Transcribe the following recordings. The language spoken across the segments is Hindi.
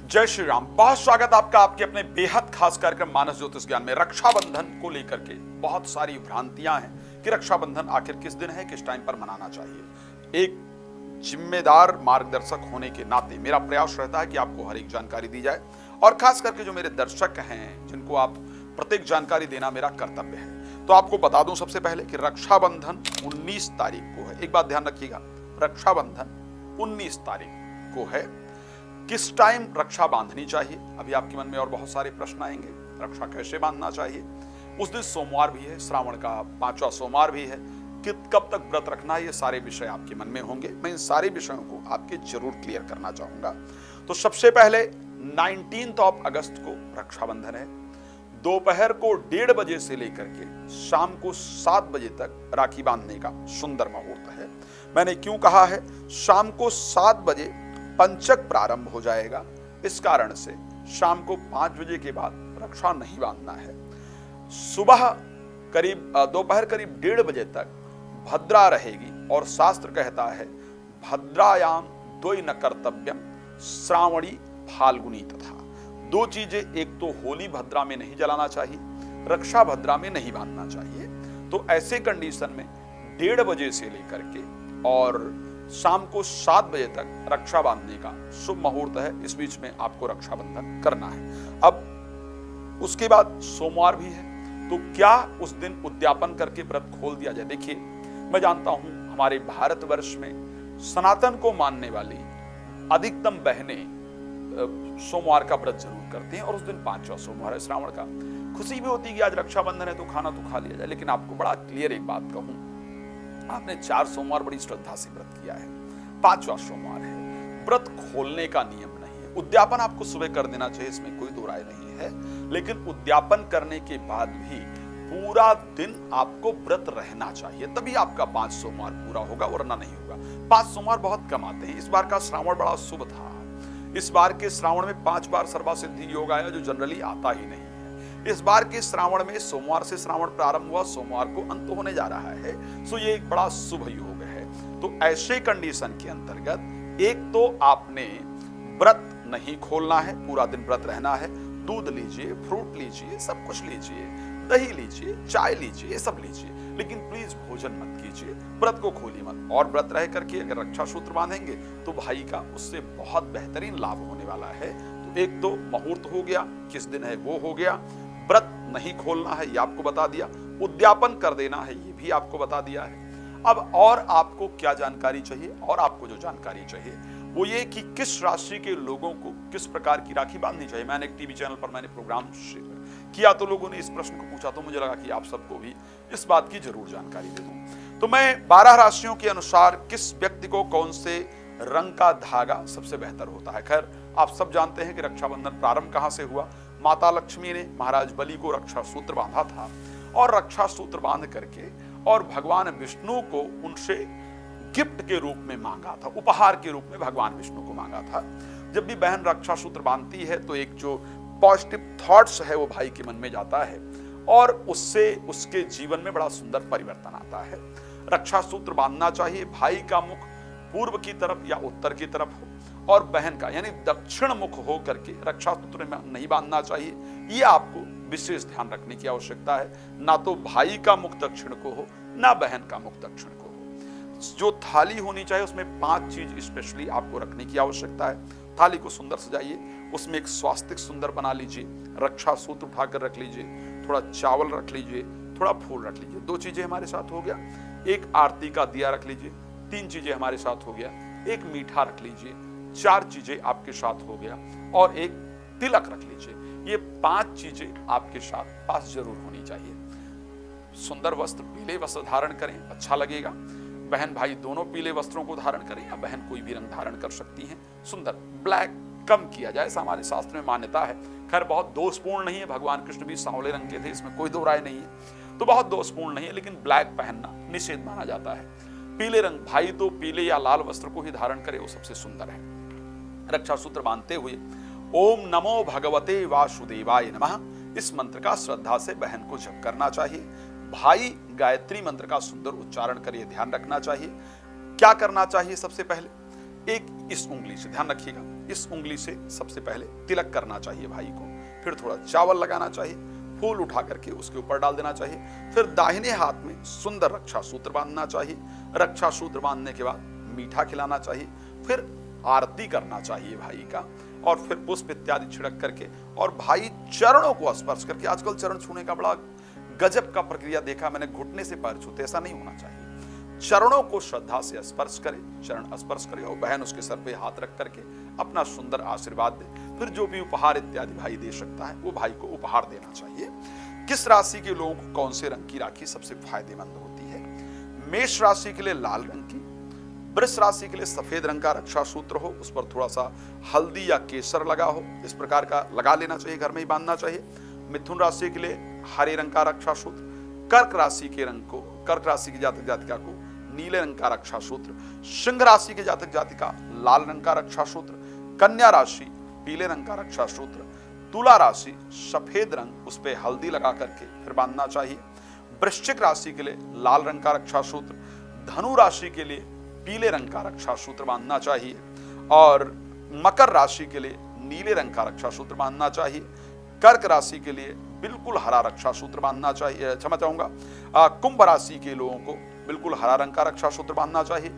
जय श्री राम। बहुत स्वागत आपका आपके अपने बेहद खास कार्यक्रम मानस ज्योतिष ज्ञान में। रक्षाबंधन को लेकर के बहुत सारी भ्रांतियां हैं कि रक्षाबंधन आखिर किस दिन है, किस टाइम पर मनाना चाहिए। एक जिम्मेदार मार्गदर्शक होने के नाते मेरा प्रयास रहता है कि आपको हर एक जानकारी दी जाए, और खास करके जो मेरे दर्शक हैं जिनको आप प्रत्येक जानकारी देना मेरा कर्तव्य है। तो आपको बता दूं सबसे पहले कि रक्षाबंधन 19 तारीख को है। एक बात ध्यान रखिएगा, रक्षाबंधन 19 तारीख को है। किस टाइम रक्षा बांधनी चाहिए, अभी आपके मन में और बहुत सारे प्रश्न आएंगे। रक्षा कैसे बांधना चाहिए, उस दिन सोमवार भी है, श्रावण का 5वां सोमवार भी है, कब तक व्रत रखना है, ये सारे विषय आपके मन में होंगे। मैं इन सारे विषयों को आपके जरूर क्लियर करना चाहूंगा। तो सबसे पहले 19 अगस्त को रक्षाबंधन है। दोपहर को 1:30 बजे से लेकर के शाम को 7 बजे तक राखी बांधने का सुंदर मुहूर्त है। मैंने क्यों कहा है, शाम को 7 बजे पंचक प्रारंभ हो जाएगा, इस कारण से शाम को 5 बजे के बाद रक्षा नहीं बांधना है। सुबह दोपहर करीब 1:30 बजे तक भद्रा रहेगी, और शास्त्र कहता है भद्रायाम द्वै न कर्तव्यम श्रावणी फाल्गुनी तथा। दो चीजें, एक तो होली भद्रा में नहीं जलाना चाहिए, रक्षा भद्रा में नहीं बांधना चाहिए। तो ऐसे कंडीशन में 1:30 बजे से लेकर के और शाम को 7 बजे तक रक्षा बांधने का शुभ मुहूर्त है। इस बीच में आपको रक्षाबंधन करना है। अब उसके बाद सोमवार भी है, तो क्या उस दिन उद्यापन करके व्रत खोल दिया जाए। देखिए, मैं जानता हूं हमारे भारतवर्ष में सनातन को मानने वाली अधिकतम बहनें सोमवार का व्रत जरूर करते हैं, और उस दिन 5वां सोमवार है श्रावण का। खुशी भी होती है कि आज रक्षाबंधन है तो खाना तो खा लिया जाए। लेकिन आपको बड़ा क्लियर एक बात कहूं, आपने 4 सोमवार बड़ी श्रद्धा से व्रत किया है, 5वां सोमवार है, व्रत खोलने का नियम नहीं है। उद्यापन आपको सुबह कर देना चाहिए, इसमें कोई दो राय नहीं है, लेकिन उद्यापन करने के बाद भी पूरा दिन आपको व्रत रहना चाहिए, तभी आपका 5 सोमवार पूरा होगा, वरना नहीं होगा। 5 सोमवार बहुत कम आते हैं। इस बार का श्रावण बड़ा शुभ था। इस बार के श्रावण में 5 बार सर्वासिद्धि योग आया, जो जनरली आता ही नहीं है। इस बार के श्रावण में सोमवार से श्रावण प्रारंभ हुआ, सोमवार को अंत होने जा रहा है। सो ये एक बड़ा शुभ योग है। तो ऐसे कंडीशन के अंतर्गत एक तो आपने व्रत नहीं खोलना है, पूरा दिन व्रत रहना है। दूध लीजिए, फ्रूट लीजिए, सब कुछ लीजिए, दही लीजिए, चाय लीजिए, ये सब लीजिए, लेकिन प्लीज भोजन मत कीजिए, व्रत को खोलिए मत। और व्रत रह करके अगर रक्षा सूत्र बांधेंगे तो भाई का उससे बहुत बेहतरीन लाभ होने वाला है। तो एक तो मुहूर्त हो गया, किस दिन है वो हो गया। व्रत नहीं खोलना है ये आपको बता दिया, उद्यापन कर देना है ये भी आपको बता दिया है। अब और आपको क्या जानकारी चाहिए, और आपको जो जानकारी चाहिए वो ये कि किस राशि के लोगों को किस प्रकार की राखी बांधनी चाहिए। मैंने एक टीवी चैनल पर मैंने प्रोग्राम किया, तो लोगों ने इस प्रश्न को पूछा, तो मुझे लगा कि आप सबको भी इस बात की जरूर जानकारी दे दूं। तो मैं 12 राशियों के अनुसार किस व्यक्ति को कौन से रंग का धागा सबसे बेहतर होता है। खैर, आप सब जानते हैं कि रक्षाबंधन प्रारंभ कहां से हुआ। माता लक्ष्मी ने महाराज बलि को रक्षा सूत्र बांधा था, और रक्षा सूत्र बांध करके और भगवान विष्णु को उनसे गिफ्ट के रूप में मांगा था, उपहार के रूप में भगवान विष्णु को मांगा था। जब भी बहन रक्षा सूत्र बांधती है तो एक जो पॉजिटिव थॉट्स है वो भाई के मन में जाता है, और उससे उसके जीवन में बड़ा सुंदर परिवर्तन आता है। रक्षा सूत्र बांधना चाहिए, भाई का मुख पूर्व की तरफ या उत्तर की तरफ हो, और बहन का यानी दक्षिण मुख हो करके रक्षा सूत्र में नहीं बांधना चाहिए। ये आपको विशेष ध्यान रखने की आवश्यकता है। ना तो भाई का मुख दक्षिण को हो, ना बहन का मुख दक्षिण को हो। जो थाली होनी चाहिए उसमें 5 चीज स्पेशली आपको रखने की आवश्यकता है। थाली को सुंदर सजाइए, उसमें एक स्वास्तिक सुंदर बना लीजिए, रक्षा सूत्र उठाकर रख लीजिए, थोड़ा चावल रख लीजिए, थोड़ा फूल रख लीजिए। 2 चीजें हमारे साथ हो गया। एक आरती का दिया रख लीजिए। 3 चीजें हमारे साथ हो गया। एक मीठा रख लीजिए। 4 चीजें आपके साथ हो गया, और एक तिलक रख लीजिए। ये 5 चीजें आपके साथ पास जरूर होनी चाहिए। सुंदर वस्त्र, पीले वस्त्र धारण करें, अच्छा लगेगा। बहन भाई दोनों पीले वस्त्रों को धारण करें, या बहन कोई भी रंग धारण कर सकती हैं। सुंदर ब्लैक कम किया जाए, ऐसा हमारे शास्त्र में मान्यता है। खैर, बहुत दोषपूर्ण नहीं है, भगवान कृष्ण भी सांवले रंग के थे, इसमें कोई दो राय नहीं है, तो बहुत दोषपूर्ण नहीं है, लेकिन ब्लैक पहनना निषेध माना जाता है। पीले रंग, भाई तो पीले या लाल वस्त्र को ही धारण करे, वो सबसे सुंदर है। रक्षा सूत्र बांधते हुए ओम नमो भगवते वासुदेवाय नमः, इस मंत्र का श्रद्धा से बहन को जप करना चाहिए। भाई गायत्री मंत्र का सुंदर उच्चारण कर ध्यान रखना चाहिए। क्या करना चाहिए, सबसे पहले एक इस उंगली से, ध्यान रखिएगा, इस उंगली से सबसे पहले तिलक करना चाहिए भाई को, फिर थोड़ा चावल लगाना चाहिए, फूल उठा करके उसके ऊपर डाल देना चाहिए, फिर दाहिने हाथ में सुंदर रक्षा सूत्र बांधना चाहिए। रक्षा सूत्र बांधने के बाद मीठा खिलाना चाहिए, फिर आरती करना चाहिए भाई का, और फिर पुष्प इत्यादि छिड़क करके और भाई चरणों को स्पर्श करके। आजकल चरण छूने का बड़ा गजब का प्रक्रिया देखा मैंने, घुटने से पैर छूते, ऐसा नहीं होना चाहिए। चरणों को श्रद्धा से स्पर्श करे, चरण स्पर्श करे, और बहन उसके सर पे हाथ रख करके अपना सुंदर आशीर्वाद दे। फिर जो भी उपहार इत्यादि भाई दे सकता है वो भाई को उपहार देना चाहिए। किस राशि के लोगों को कौन से रंग की राखी सबसे फायदेमंद होती है? मेष राशि के लिए लाल रंग की, वृष राशि के लिए सफेद रंग का रक्षा सूत्र हो, उस पर थोड़ा सा हल्दी या केसर लगा हो, इस प्रकार का लगा लेना चाहिए, घर में ही बांधना चाहिए। मिथुन राशि के लिए हरे रंग का रक्षा सूत्र, कर्क राशि के रंग को, कर्क राशि की जातक जातिका को नीले रंग का रक्षा सूत्र, सिंह राशि के जातक जातिका लाल रंग का रक्षा सूत्र, कन्या राशि पीले रंग का रक्षा सूत्र, तुला राशि सफेद रंग, उस पर हल्दी लगा करके फिर बांधना चाहिए। वृश्चिक राशि के लिए लाल रंग का रक्षा सूत्र, धनु राशि के लिए पीले रंग का रक्षा सूत्र बांधना चाहिए, और मकर राशि के लिए नीले रंग का रक्षा सूत्र बांधना चाहिए। कर्क राशि के लिए बिल्कुल हरा रक्षा सूत्र बांधना चाहिए, क्षमा चाहूंगा, कुंभ राशि के लोगों को बिल्कुल हरा रंग का रक्षा सूत्र बांधना चाहिए।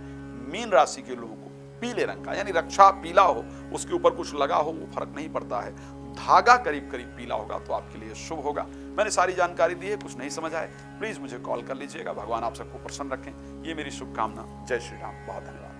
मीन राशि के लोगों को पीले रंग का, यानी रक्षा पीला हो, उसके ऊपर कुछ लगा हो, वो फर्क नहीं पड़ता है, धागा करीब करीब पीला होगा तो आपके लिए शुभ होगा। मैंने सारी जानकारी दी है, कुछ नहीं समझ आए प्लीज मुझे कॉल कर लीजिएगा। भगवान आप सबको प्रसन्न रखें, ये मेरी शुभकामना। जय श्री राम, बहुत धन्यवाद।